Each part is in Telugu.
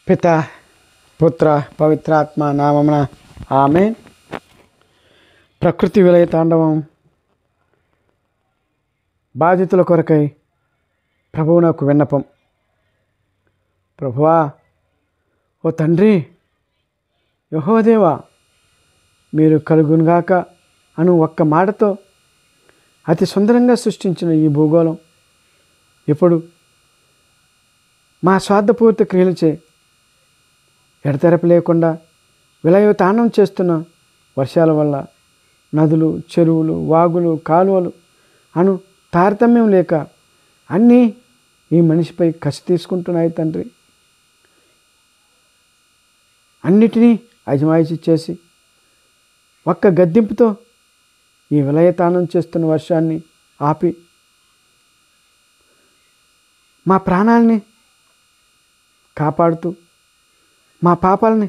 పిత పుత్ర పవిత్రాత్మ నామమున ఆమేన్. ప్రకృతి విలయ తాండవం బాధితుల కొరకై ప్రభువు నాకు విన్నపం. ప్రభువా, ఓ తండ్రి, యెహోవా దేవా, మీరు కలుగునుగాక అను ఒక్క మాటతో అతి సుందరంగా సృష్టించిన ఈ భూగోళం ఇప్పుడు మా స్వార్థపూర్తి క్రియలచే ఎడతెరపి లేకుండా విలయతాండం చేస్తున్న వర్షాల వల్ల నదులు, చెరువులు, వాగులు, కాలువలు అను తారతమ్యం లేక అన్నీ ఈ మనిషిపై కసి తీసుకుంటున్నాయి తండ్రి. అన్నిటినీ అజమాయిషీ చేసి ఒక్క గద్దింపుతో ఈ విలయతాండం చేస్తున్న వర్షాన్ని ఆపి మా ప్రాణాలని కాపాడుతూ మా పాపాలని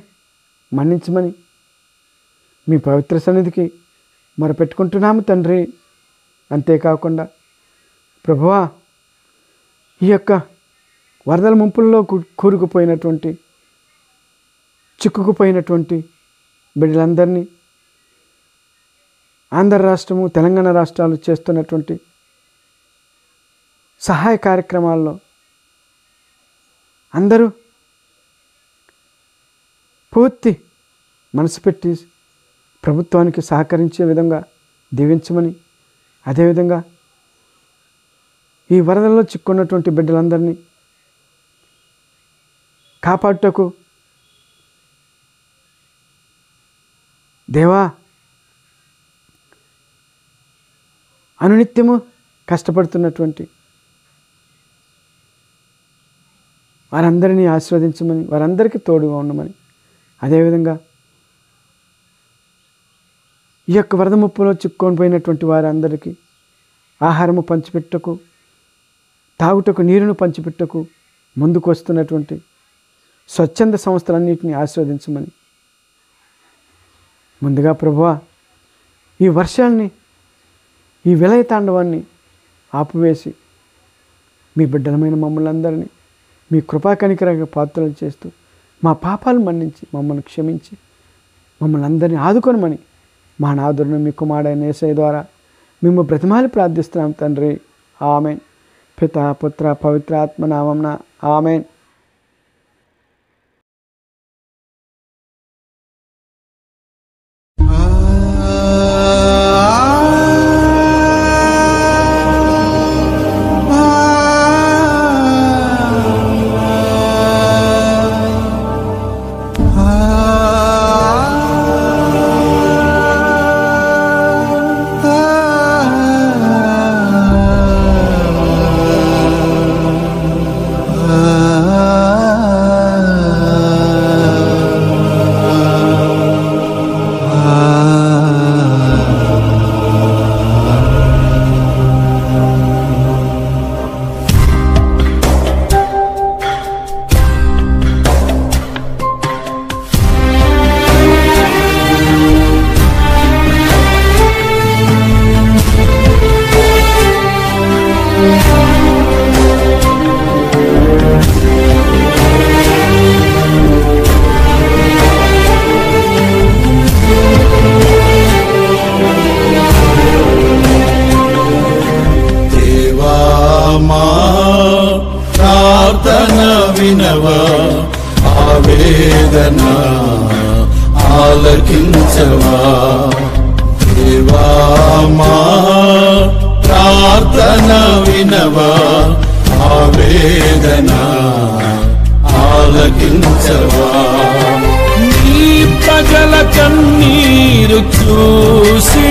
మన్నించమని మీ పవిత్ర సన్నిధికి మొరపెట్టుకుంటున్నాము తండ్రి. అంతేకాకుండా ప్రభువా, ఈ యొక్క వరదల ముంపుల్లో కూరుకుపోయినటువంటి చిక్కుకుపోయినటువంటి బిడ్డలందరినీ ఆంధ్ర రాష్ట్రము, తెలంగాణ రాష్ట్రాలు చేస్తున్నటువంటి సహాయ కార్యక్రమాల్లో అందరూ పూర్తి మనసు పెట్టి ప్రభుత్వానికి సహకరించే విధంగా దీవించమని, అదేవిధంగా ఈ వరదల్లో చిక్కున్నటువంటి బిడ్డలందరినీ కాపాడుటకు దేవా అనునిత్యము కష్టపడుతున్నటువంటి వారందరినీ ఆశీర్వదించమని, వారందరికీ తోడుగా ఉండమని, అదేవిధంగా ఈ యొక్క వరద ముప్పులో చిక్కుకొని పోయినటువంటి వారందరికీ ఆహారము పంచిపెట్టకు, తాగుటకు నీరును పంచిపెట్టకు ముందుకు వస్తున్నటువంటి స్వచ్ఛంద సంస్థలన్నింటినీ ఆశీర్వదించమని, ముందుగా ప్రభువా, ఈ వర్షాన్ని, ఈ విలయ తాండవాన్ని ఆపివేసి మీ బిడ్డలమైన మమ్మల్ని అందరినీ మీ కృపా కనికరంగా పాత్రలు చేస్తూ మా పాపాలు మన్నించి మమ్మల్ని క్షమించి మమ్మల్ని అందరినీ ఆదుకొనమని మా నాదురును మీ కుమారుడైన యేసయ్య ద్వారా మేము బ్రతిమాలి ప్రార్థిస్తున్నాం తండ్రి. ఆమేన్. పిత పుత్ర పవిత్ర ఆత్మ నామమున ఆమేన్. ఆవేదన ఆలకించవా దేవా, మా ప్రార్థన వినవా, ఆవేదన ఆలకించవా. నీ ప్రజల కన్నీరు చూసి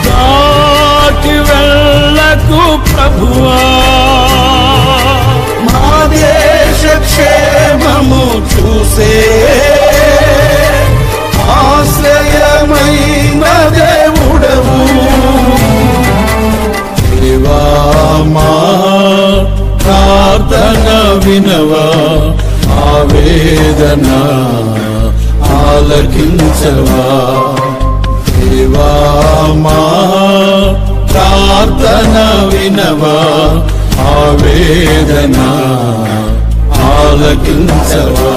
దాటి వెళ్ళకు ప్రభువా, దేశ క్షేమము చూసే ఆశ్రయమైన దేవుడవు దేవా, మా ప్రార్థన వినవా, ఆవేదన ఆలకించవా దేవా, మా ప్రార్థన వినవా, ఆవేదన ఆలకించవా.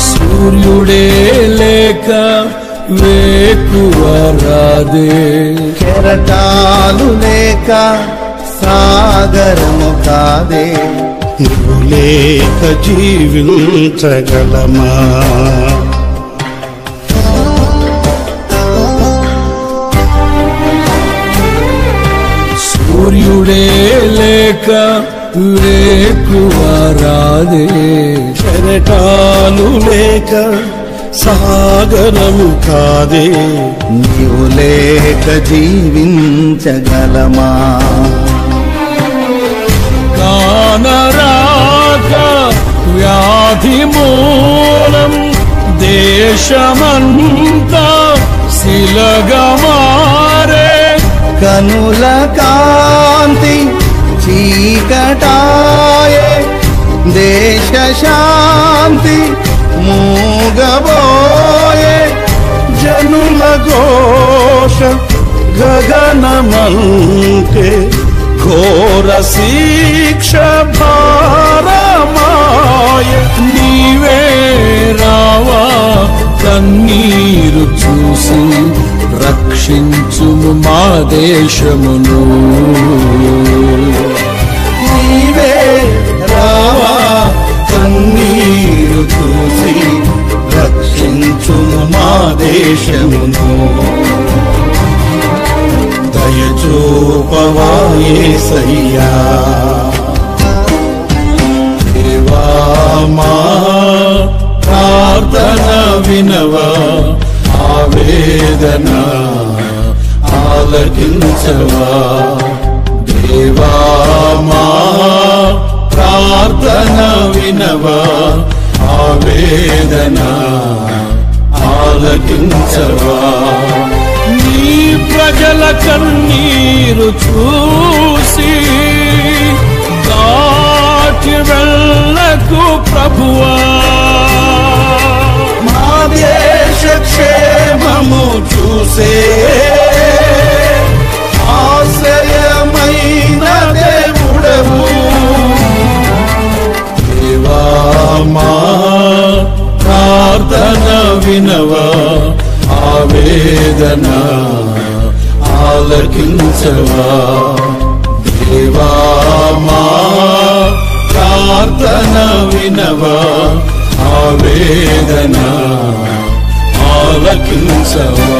సూర్యుడే లేక వేకువ రాదే, కెరటాలు లేక సాగరము కాదే, నువ్వు లేక జీవించగలమా. సూర్యుడే లేక వేకువ రాదే, కెరటాలు లేక సాగరము కాదే, నీవు లేక జీవించగలమా. కానరాక వ్యాధి మూలం దేశమంతా శిలగా మారే, కనుల కాంతి చీకటాయే, దేశ శాంతి మూగబోయే, జనుల ఘోష గగనమంతే, ఘోర శిక్ష భారమాయ. నీవే రావా కన్నీరు చూసి రక్షించుము మా దేశమును. నీవే రావా కన్నీరు చూసి రక్షించుము మా దేశమును. దయచూపవా యేసయ్యా. దేవా మా ప్రార్థన వినవా, ఆవేదన ఆలకించవా. దేవా మా ప్రార్థన వినవా, ఆవేదన ఆలకించవా. నీ ప్రజల కన్నీరు చూసి దాటి వెళ్ళకు ప్రభువా. మా దేశ క్షేమము చూసే ఆశ్రయమైన దేవుడవు. దేవా మా ప్రార్థన వినవా, ఆవేదన ఆలకించవా. దేవా మా ప్రార్థన వినవా, ఆవేదన ఆలకించవా.